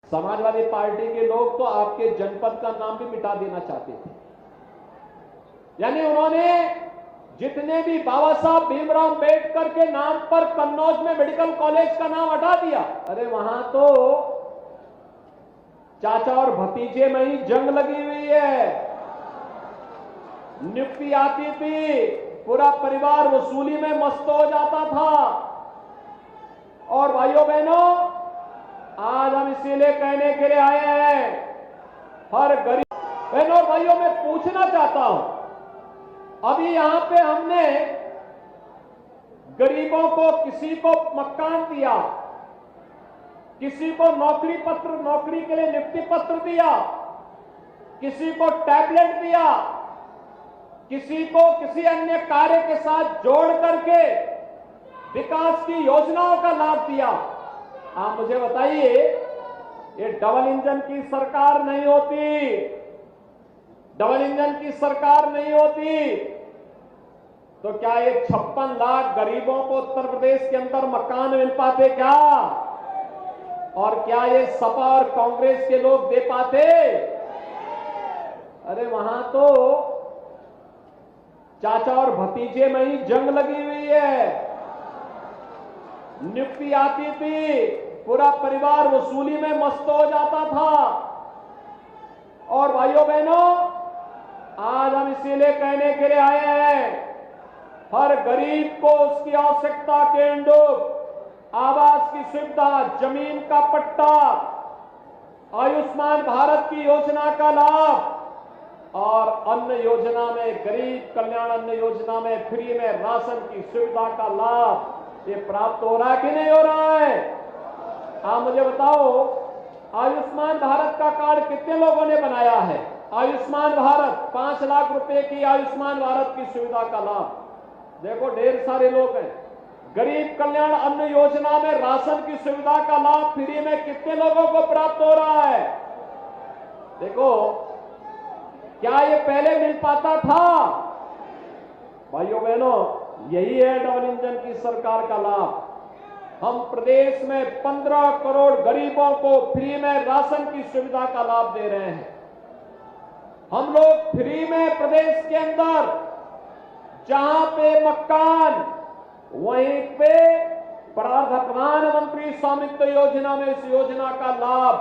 Samajwadi party के लोग तो आपके जनपद का नाम भी मिटा देना चाहते थे। यानी उन्होंने जितने भी बाबा साहब भीमराव अंबेडकर के नाम पर कन्नौज में मेडिकल कॉलेज का नाम हटा दिया। अरे वहां तो चाचा और भतीजे में ही जंग लगी हुई है। नियुक्ति आती थी, पूरा परिवार वसूली में मस्त हो जाता था। और भाइयों बहनों, आज हम इसीलिए कहने के लिए आए हैं, हर गरीब बहनों और भाइयों, मैं पूछना चाहता हूं, अभी यहां पे हमने गरीबों को, किसी को मकान दिया, किसी को नौकरी पत्र, नौकरी के लिए नियुक्ति पत्र दिया, किसी को टैबलेट दिया, किसी को किसी अन्य कार्य के साथ जोड़ करके विकास की योजनाओं का लाभ दिया। आप मुझे बताइए, ये डबल इंजन की सरकार नहीं होती, डबल इंजन की सरकार नहीं होती तो क्या ये 56 लाख गरीबों को उत्तर प्रदेश के अंदर मकान मिल पाते क्या? और क्या ये सपा और कांग्रेस के लोग दे पाते? अरे वहां तो चाचा और भतीजे में ही जंग लगी हुई है। नियुक्ति आती थी, पूरा परिवार वसूली में मस्त हो जाता था। और भाइयों बहनों, आज हम इसीलिए कहने के लिए आए हैं, हर गरीब को उसकी आवश्यकता के अनुरूप आवास की सुविधा, जमीन का पट्टा, आयुष्मान भारत की योजना का लाभ और अन्न योजना में, गरीब कल्याण अन्न योजना में फ्री में राशन की सुविधा का लाभ ये प्राप्त हो रहा है कि नहीं हो रहा है? आप मुझे बताओ, आयुष्मान भारत का कार्ड कितने लोगों ने बनाया है? आयुष्मान भारत, 5 लाख रुपए की आयुष्मान भारत की सुविधा का लाभ, देखो ढेर सारे लोग हैं। गरीब कल्याण अन्न योजना में राशन की सुविधा का लाभ फ्री में कितने लोगों को प्राप्त हो रहा है? देखो, क्या ये पहले मिल पाता था? भाइयों बहनों, यही है डबल इंजन की सरकार का लाभ। हम प्रदेश में 15 करोड़ गरीबों को फ्री में राशन की सुविधा का लाभ दे रहे हैं। हम लोग फ्री में प्रदेश के अंदर जहां पे मकान, वहीं पे प्रधानमंत्री स्वामित्व योजना में इस योजना का लाभ,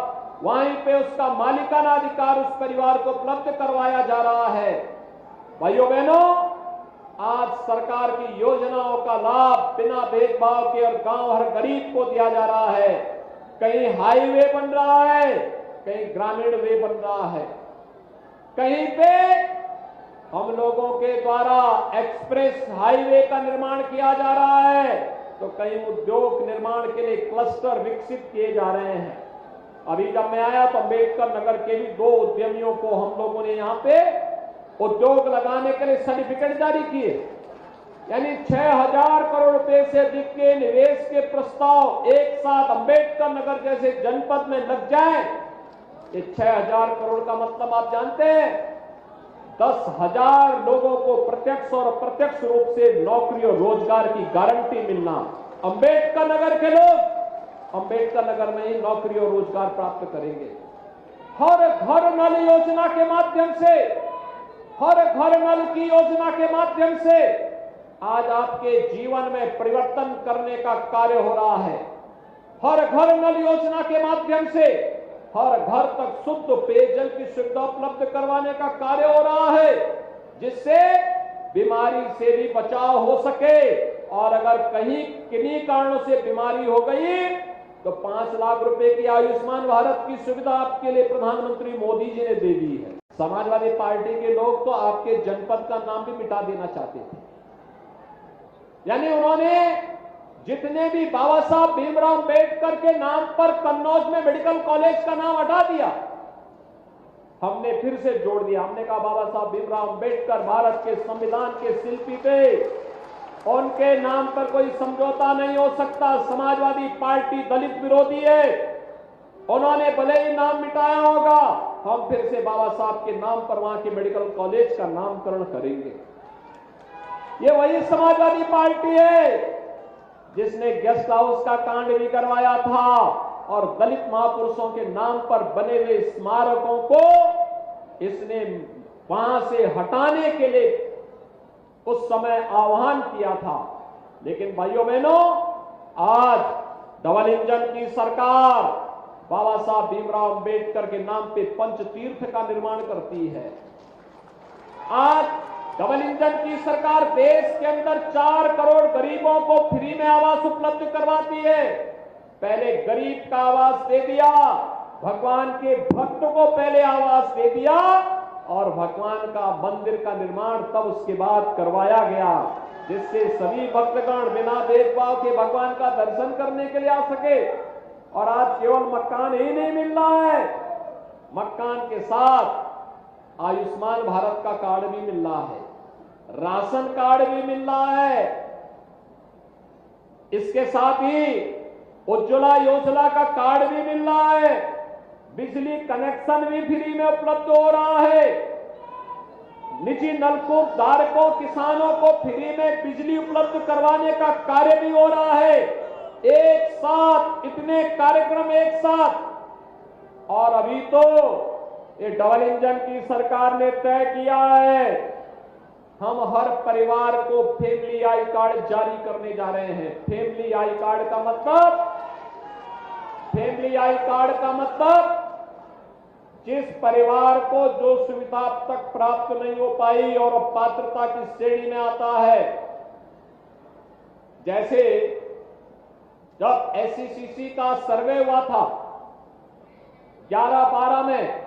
वहीं पे उसका मालिकाना अधिकार उस परिवार को उपलब्ध करवाया जा रहा है। भाइयों बहनों, आज सरकार की योजनाओं का लाभ बिना भेदभाव के और गांव हर गरीब को दिया जा रहा है। कहीं हाईवे बन रहा है, कहीं ग्रामीण वे बन रहा है, कहीं पे हम लोगों के द्वारा एक्सप्रेस हाईवे का निर्माण किया जा रहा है, तो कहीं उद्योग निर्माण के लिए क्लस्टर विकसित किए जा रहे हैं। अभी जब मैं आया तो अंबेडकर नगर के भी 2 उद्यमियों को हम लोगों ने यहां पे उद्योग लगाने के लिए सर्टिफिकेट जारी किए। यानी 6000 करोड़ रुपए से अधिक के निवेश के प्रस्ताव एक साथ अंबेडकर नगर जैसे जनपद में लग जाए। ये 6000 करोड़ का मतलब आप जानते हैं, 10,000 लोगों को प्रत्यक्ष और अप्रत्यक्ष रूप से नौकरी और रोजगार की गारंटी मिलना। अंबेडकर नगर के लोग अंबेडकर नगर में ही नौकरी और रोजगार प्राप्त करेंगे। हर घर नल योजना के माध्यम से, हर घर नल की योजना के माध्यम से आज आपके जीवन में परिवर्तन करने का कार्य हो रहा है। हर घर नल योजना के माध्यम से हर घर तक शुद्ध पेयजल की सुविधा उपलब्ध करवाने का कार्य हो रहा है, जिससे बीमारी से भी बचाव हो सके। और अगर कहीं किन्हीं कारणों से बीमारी हो गई तो 5 लाख रुपए की आयुष्मान भारत की सुविधा आपके लिए प्रधानमंत्री मोदी जी ने दे दी है। समाजवादी पार्टी के लोग तो आपके जनपद का नाम भी मिटा देना चाहते थे। यानी उन्होंने जितने भी बाबा साहब भीमराव अंबेडकर के नाम पर कन्नौज में मेडिकल कॉलेज का नाम हटा दिया। हमने फिर से जोड़ दिया, हमने कहा बाबा साहब भीमराव अंबेडकर भारत के संविधान के शिल्पी थे, उनके नाम पर कोई समझौता नहीं हो सकता। समाजवादी पार्टी दलित विरोधी है, उन्होंने भले ही नाम मिटाया होगा, हम फिर से बाबा साहब के नाम पर वहां के मेडिकल कॉलेज का नामकरण करेंगे। ये वही समाजवादी पार्टी है जिसने गेस्ट हाउस का कांड भी करवाया था, और दलित महापुरुषों के नाम पर बने हुए स्मारकों को इसने वहां से हटाने के लिए उस समय आह्वान किया था। लेकिन भाइयों बहनों, आज डबल इंजन की सरकार बाबा साहब भीमराव अंबेडकर के नाम पे पंचतीर्थ का निर्माण करती है। आज डबल इंजन की सरकार देश के अंदर 4 करोड़ गरीबों को फ्री में आवास उपलब्ध करवाती है। पहले गरीब का आवास दे दिया, भगवान के भक्त को पहले आवास दे दिया और भगवान का मंदिर का निर्माण तब उसके बाद करवाया गया, जिससे सभी भक्तगण बिना भेदभाव के भगवान का दर्शन करने के लिए आ सके। और आज केवल मकान ही नहीं मिल रहा है, मकान के साथ आयुष्मान भारत का कार्ड भी मिल रहा है, राशन कार्ड भी मिल रहा है, इसके साथ ही उज्ज्वला योजना का कार्ड भी मिल रहा है, बिजली कनेक्शन भी फ्री में उपलब्ध हो रहा है, निजी नलकूप धारकों किसानों को फ्री में बिजली उपलब्ध करवाने का कार्य भी हो रहा है। एक साथ इतने कार्यक्रम एक साथ। और अभी तो ये डबल इंजन की सरकार ने तय किया है, हम हर परिवार को फैमिली आई कार्ड जारी करने जा रहे हैं। फैमिली आई कार्ड का मतलब जिस परिवार को जो सुविधा अब तक प्राप्त नहीं हो पाई और पात्रता की श्रेणी में आता है, जैसे जब एससीसीसी का सर्वे हुआ था 11-12 में,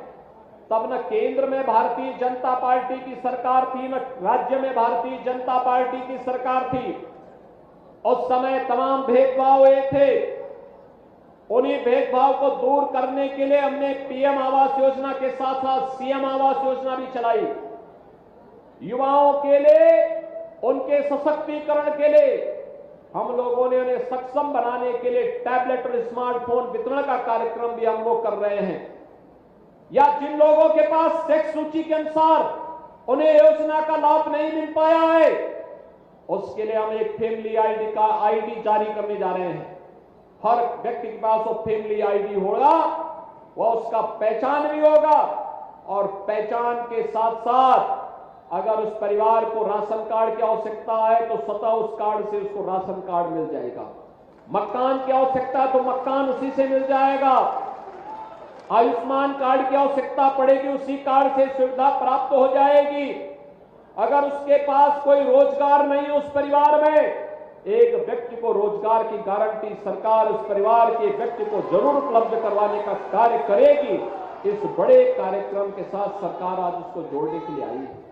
तब न केंद्र में भारतीय जनता पार्टी की सरकार थी, न राज्य में भारतीय जनता पार्टी की सरकार थी। उस समय तमाम भेदभाव हुए थे। उन्हीं भेदभाव को दूर करने के लिए हमने पीएम आवास योजना के साथ साथ सीएम आवास योजना भी चलाई। युवाओं के लिए, उनके सशक्तिकरण के लिए हम लोगों ने उन्हें सक्षम बनाने के लिए टैबलेट और स्मार्टफोन वितरण का कार्यक्रम भी हम लोग कर रहे हैं। या जिन लोगों के पास सेक्स सूची के अनुसार उन्हें योजना का लाभ नहीं मिल पाया है, उसके लिए हम एक फैमिली आईडी जारी करने जा रहे हैं। हर व्यक्ति के पास वो फैमिली आईडी होगा, वह उसका पहचान भी होगा और पहचान के साथ साथ अगर उस परिवार को राशन कार्ड की आवश्यकता है तो स्वतः उस कार्ड से उसको राशन कार्ड मिल जाएगा। मकान की आवश्यकता है तो मकान उसी से मिल जाएगा। आयुष्मान कार्ड की आवश्यकता पड़ेगी, उसी कार्ड से सुविधा प्राप्त हो जाएगी। अगर उसके पास कोई रोजगार नहीं है उस परिवार में, एक व्यक्ति को रोजगार की गारंटी सरकार उस परिवार के व्यक्ति को जरूर उपलब्ध करवाने का कार्य करेगी। इस बड़े कार्यक्रम के साथ सरकार आज उसको जोड़ने के लिए आई है।